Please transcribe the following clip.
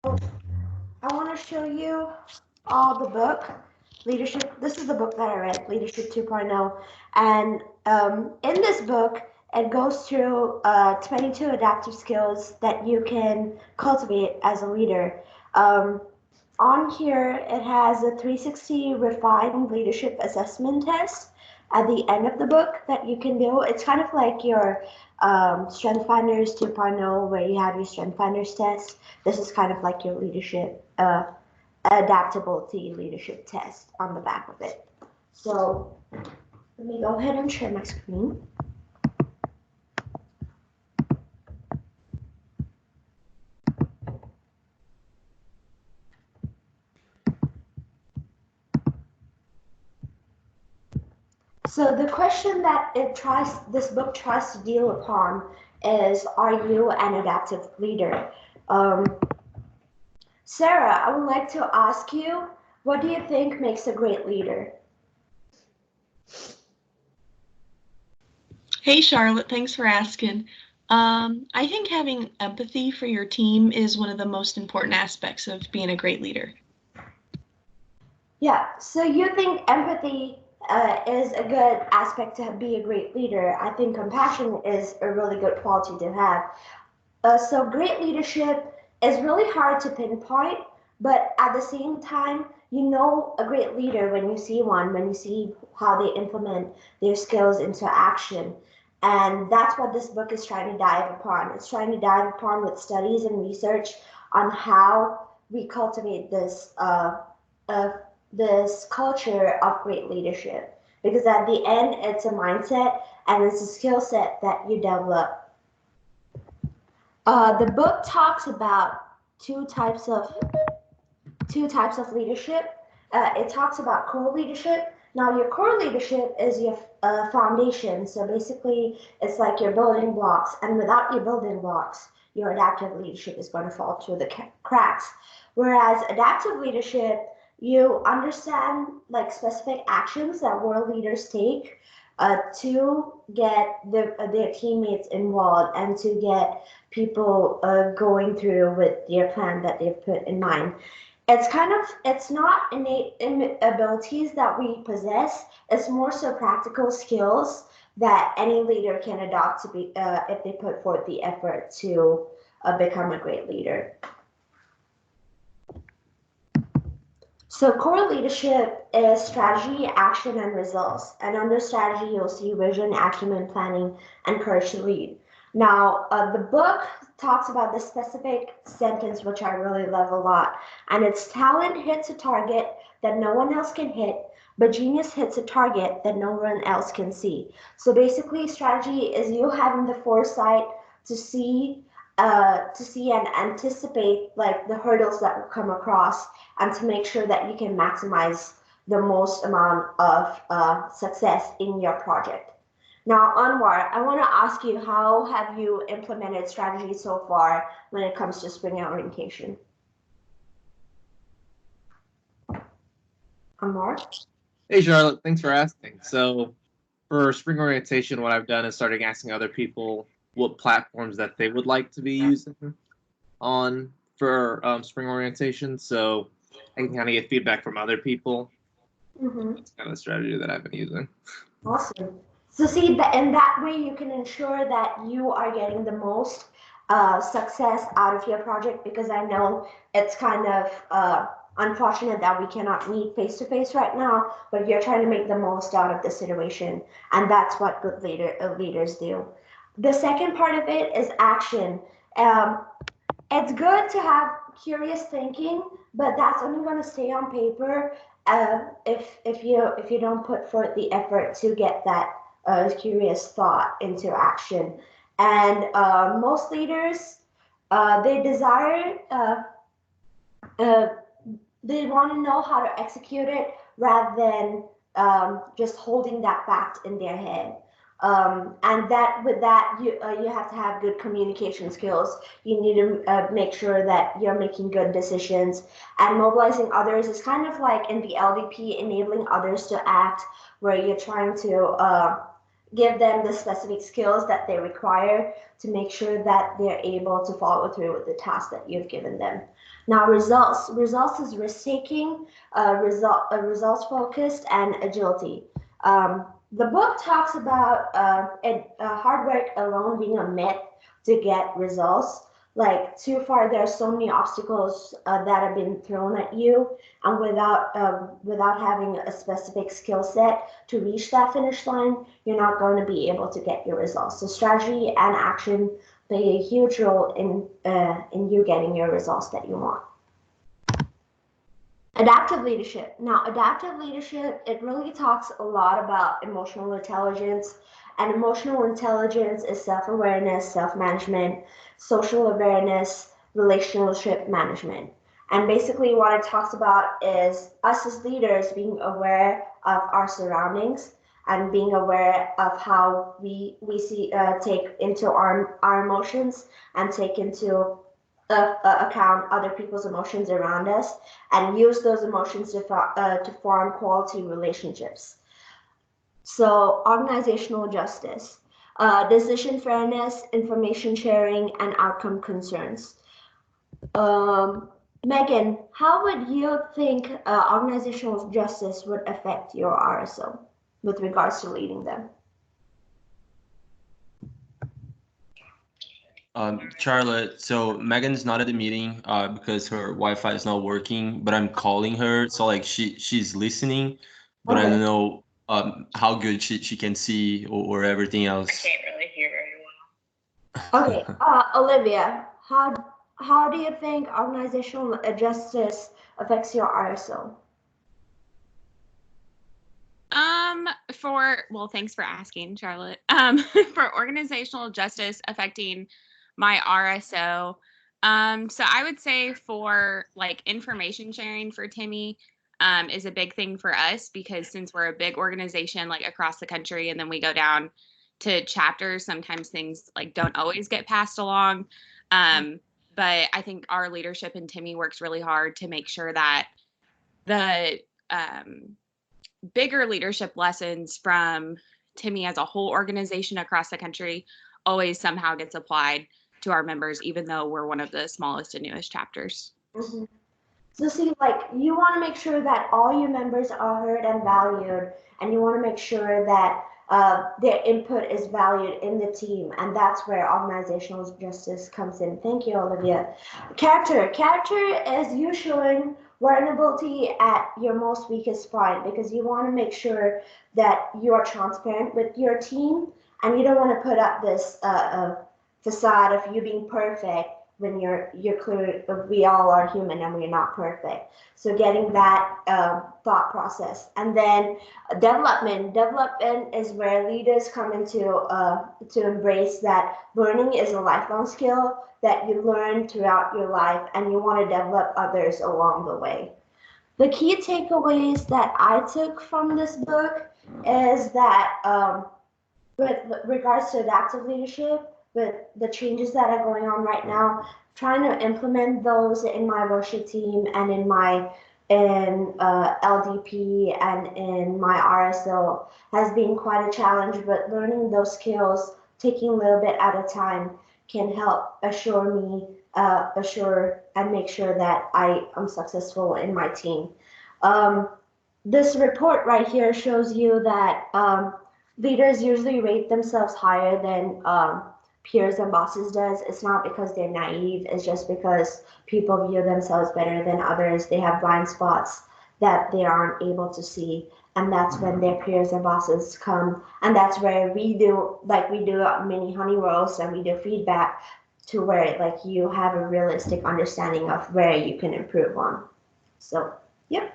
I want to show you the book, Leadership. This is the book that I read, Leadership 2.0. And in this book, it goes through 22 adaptive skills that you can cultivate as a leader. Um, on here, it has a 360 refined leadership assessment test at the end of the book that you can do. It's kind of like your Strength Finders 2.0, where you have your Strength Finders test. This is kind of like your leadership adaptability leadership test on the back of it. So let me go ahead and share my screen. So the question that this book tries to deal upon is, are you an adaptive leader? Um, Sarah, I would like to ask you, what do you think makes a great leader? Hey, Charlotte, thanks for asking. I think having empathy for your team is one of the most important aspects of being a great leader. Yeah, so you think empathy is a good aspect to be a great leader. I think compassion is a really good quality to have. So great leadership is really hard to pinpoint, but at the same time, you know a great leader when you see one, when you see how they implement their skills into action. And that's what this book is trying to dive upon. It's trying to dive upon with studies and research on how we cultivate uh, this culture of great leadership. Because at the end, it's a mindset and it's a skill set that you develop. The book talks about two types of two types of leadership. It talks about core leadership. Now, your core leadership is your foundation. So basically, it's like your building blocks. And without your building blocks, your adaptive leadership is going to fall through the cracks. Whereas adaptive leadership, you understand like specific actions that world leaders take to get their teammates involved and to get people going through with their plan that they've put in mind. It's not innate abilities that we possess. It's more so practical skills that any leader can adopt to be if they put forth the effort to become a great leader. So core leadership is strategy, action, and results. And under strategy, you'll see vision, acumen, planning, and courage to lead. Now, the book talks about this specific sentence, which I really love a lot. And it's talent hits a target that no one else can hit, but genius hits a target that no one else can see. So basically, strategy is you having the foresight to see and anticipate like the hurdles that will come across and to make sure that you can maximize the most amount of success in your project. Now, Anwar, I want to ask you, how have you implemented strategy so far when it comes to spring orientation? Anwar? Hey Charlotte, thanks for asking. So for spring orientation, what I've done is starting asking other people what platforms that they would like to be using on for spring orientation. So I can kind of get feedback from other people. Mm-hmm. That's kind of the strategy that I've been using. Awesome. So see, that in that way, you can ensure that you are getting the most success out of your project, because I know it's kind of unfortunate that we cannot meet face to face right now, but you're trying to make the most out of the situation, and that's what good leaders do. The second part of it is action. Um, it's good to have curious thinking, but that's only going to stay on paper if you don't put forth the effort to get that curious thought into action. And most leaders, they desire uh, they want to know how to execute it rather than just holding that fact in their head. And that with that you have to have good communication skills. You need to make sure that you're making good decisions, and mobilizing others is kind of like in the LDP, enabling others to act, where you're trying to give them the specific skills that they require to make sure that they're able to follow through with the task that you've given them. Now, results is risk-taking, results focused, and agility. The book talks about hard work alone being a myth to get results. Like, too far, there are so many obstacles that have been thrown at you, and without having a specific skill set to reach that finish line, you're not going to be able to get your results. So strategy and action play a huge role in you getting your results that you want. Adaptive leadership. Now, adaptive leadership, it really talks a lot about emotional intelligence. And emotional intelligence is self-awareness, self-management, social awareness, relationship management. And basically what it talks about is us as leaders being aware of our surroundings and being aware of how we take into our emotions and take into account other people's emotions around us and use those emotions to form quality relationships. So organizational justice, decision fairness, information sharing, and outcome concerns. Megan, how would you think organizational justice would affect your RSO with regards to leading them? Charlotte, so Megan's not at the meeting because her Wi-Fi is not working, but I'm calling her. So like she's listening, but I don't know how good she can see or everything else. I can't really hear very well. Okay, Olivia, how do you think organizational justice affects your RSO? Well, thanks for asking, Charlotte. For organizational justice affecting my RSO, so I would say for like information sharing for Timmy is a big thing for us because since we're a big organization like across the country and then we go down to chapters, sometimes things like don't always get passed along. But I think our leadership and Timmy works really hard to make sure that the bigger leadership lessons from Timmy as a whole organization across the country always somehow gets applied to our members, even though we're one of the smallest and newest chapters. Mm-hmm. So see, like, you want to make sure that all your members are heard and valued, and you want to make sure that their input is valued in the team, and that's where organizational justice comes in. Thank you, Olivia. Character is you showing vulnerability at your most weakest point because you want to make sure that you are transparent with your team, and you don't want to put up this facade of you being perfect when you're clear. We all are human and we're not perfect. So getting that thought process, and then development is where leaders come into to embrace that learning is a lifelong skill that you learn throughout your life, and you want to develop others along the way. The key takeaways that I took from this book is that with regards to adaptive leadership, with the changes that are going on right now, trying to implement those in my worship team and in my LDP and in my RSO has been quite a challenge, but learning those skills, taking a little bit at a time, can help assure and make sure that I am successful in my team. This report right here shows you that leaders usually rate themselves higher than peers and bosses does. It's not because they're naive, it's just because people view themselves better than others. They have blind spots that they aren't able to see, and that's when their peers and bosses come, and that's where we do mini honey roast and we do feedback to where like you have a realistic understanding of where you can improve on. So yep.